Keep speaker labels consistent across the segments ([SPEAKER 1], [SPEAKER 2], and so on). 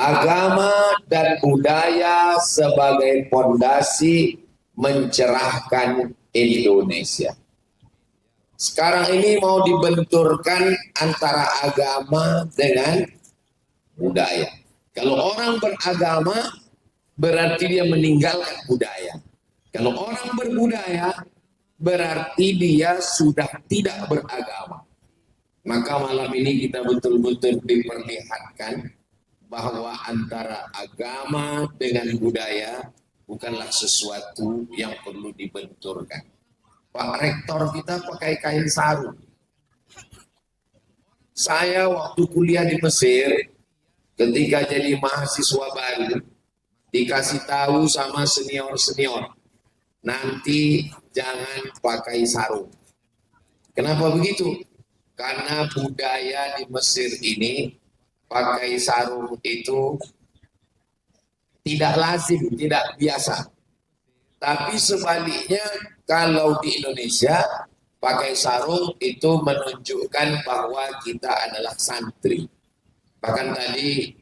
[SPEAKER 1] agama dan budaya sebagai fondasi mencerahkan Indonesia. Sekarang ini mau dibenturkan antara agama dengan budaya. Kalau orang beragama berarti dia meninggalkan budaya. Kalau orang berbudaya berarti dia sudah tidak beragama. Maka malam ini kita betul-betul diperlihatkan bahwa antara agama dengan budaya bukanlah sesuatu yang perlu dibenturkan. Pak Rektor kita pakai kain sarung. Saya waktu kuliah di Mesir, ketika jadi mahasiswa baru, dikasih tahu sama senior-senior, nanti jangan pakai sarung. Kenapa begitu? Karena budaya di Mesir ini, pakai sarung itu tidak lazim, tidak biasa. Tapi sebaliknya, kalau di Indonesia pakai sarung itu menunjukkan bahwa kita adalah santri. Bahkan tadi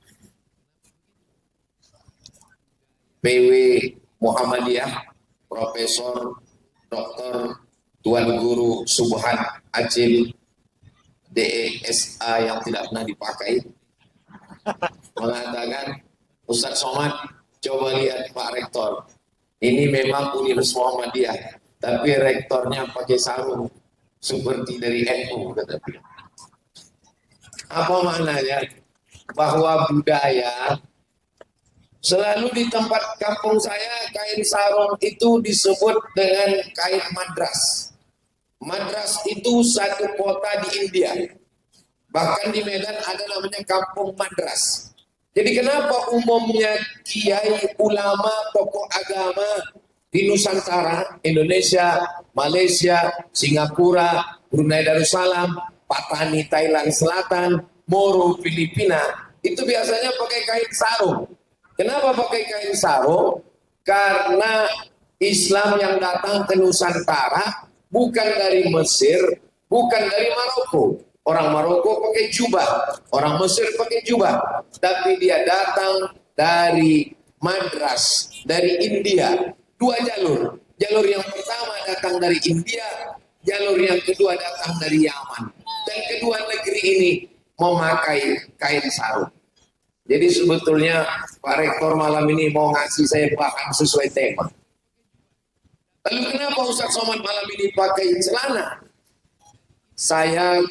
[SPEAKER 1] PW Muhammadiyah, Profesor Dr. Tuan Guru Subhan Acil DESA yang tidak pernah dipakai mengatakan, Ustadz Somad, coba lihat Pak Rektor, ini memang Universitas Muhammadiyah, tapi rektornya pakai sarung seperti dari NU, kata dia. Apa maknanya? Bahwa budaya selalu di tempat kampung saya, kain sarung itu disebut dengan kain madras. Madras itu satu kota di India. Bahkan di Medan ada namanya kampung madras. Jadi kenapa umumnya kiai, ulama, tokoh agama di Nusantara, Indonesia, Malaysia, Singapura, Brunei Darussalam, Patani Thailand Selatan, Moro Filipina, itu biasanya pakai kain sarung. Kenapa pakai kain sarung? Karena Islam yang datang ke Nusantara bukan dari Mesir, bukan dari Maroko. Orang Maroko pakai jubah, orang Mesir pakai jubah, tapi dia datang dari Madras, dari India. Dua jalur. Jalur yang pertama datang dari India, jalur yang kedua datang dari Yaman. Dan kedua negeri ini memakai kain sarung. Jadi sebetulnya Pak Rektor malam ini mau ngasih saya bahan sesuai tema. Lalu kenapa Ustadz Somad malam ini pakai celana? Saya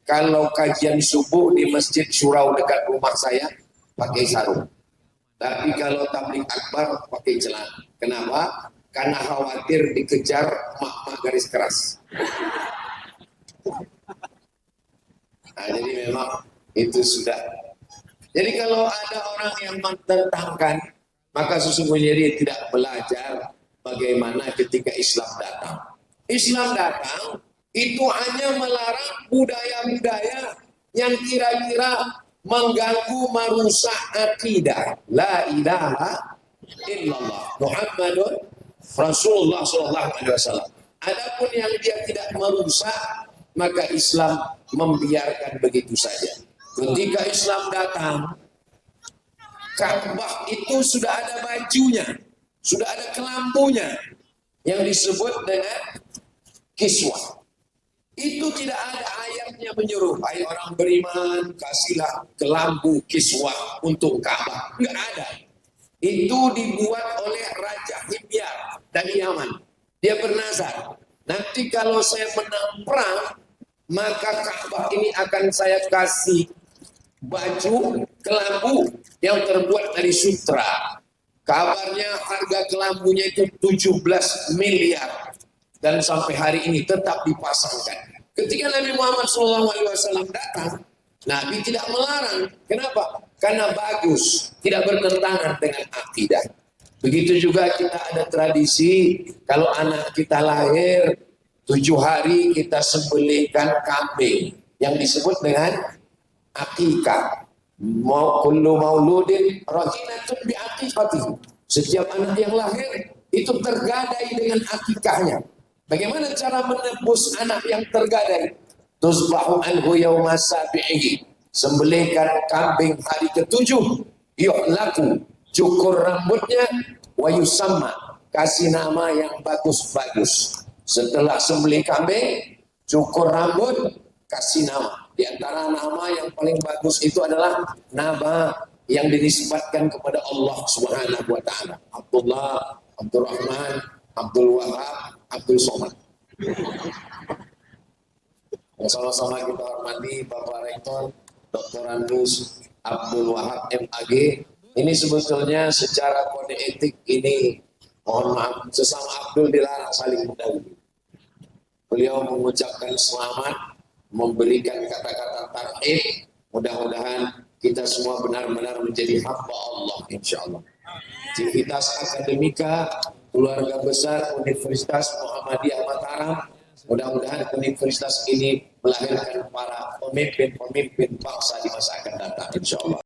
[SPEAKER 1] kalau kajian subuh di Masjid Surau dekat rumah saya pakai sarung. Tapi kalau tabligh akbar pakai celana. Kenapa? Karena khawatir dikejar mak-mak garis keras. Nah, jadi memang itu sudah. Jadi kalau ada orang yang mententangkan, maka sesungguhnya dia tidak belajar bagaimana ketika Islam datang. Islam datang itu hanya melarang budaya-budaya yang kira-kira mengganggu, merusak akidah. La ilaha illallah Muhammadun Rasulullah SAW. Adapun yang dia tidak merusak, maka Islam membiarkan begitu saja. Ketika Islam datang, Ka'bah itu sudah ada bajunya, sudah ada kelambunya yang disebut dengan kiswah. Itu tidak ada ayatnya menyuruh, hai orang beriman, kasihlah kelambu kiswah untuk Ka'bah. Enggak ada. Itu dibuat oleh Raja Himyar dari Yaman. Dia bernazar, nanti kalau saya menang perang, maka Ka'bah ini akan saya kasih baju kelambu yang terbuat dari sutra. Kabarnya harga kelambunya itu 17 miliar. Dan sampai hari ini tetap dipasangkan. Ketika Nabi Muhammad SAW datang, Nabi tidak melarang. Kenapa? Karena bagus, tidak bertentangan dengan akidah. Begitu juga kita ada tradisi, kalau anak kita lahir, 7 hari kita sembelihkan kambing, yang disebut dengan akikah. Kullu mauludin rahinatun bi aqiqatihi. Setiap anak yang lahir itu tergadai dengan akikahnya. Bagaimana cara menebus anak yang tergadai? Tusbahu anhu yawma sabi'ihi. Sembelihkan kambing hari ke-7. yuhlaku, cukur rambutnya, wa yusamma, kasih nama yang bagus-bagus. Setelah sembelih kambing, cukur rambut, kasih nama. Di antara nama yang paling bagus itu adalah nama yang dinisbatkan kepada Allah Subhanahu wa taala. Abdullah, Abdurrahman, Abdul Wahab, Abdul Somad. Sama-sama kita hormati Bapak Rektor Dr. Andus Abdul Wahab MAG. Ini sebetulnya secara kode etik ini, mohon maaf, sesama Abdul dilarang saling mendahului. Beliau mengucapkan selamat, memberikan kata-kata tarhib. Mudah-mudahan kita semua benar-benar menjadi hamba Allah, insya Allah. Civitas Akademika, keluarga besar Universitas Muhammadiyah Mataram, mudah-mudahan universitas ini melahirkan para pemimpin-pemimpin bangsa di masa akan datang, insya Allah.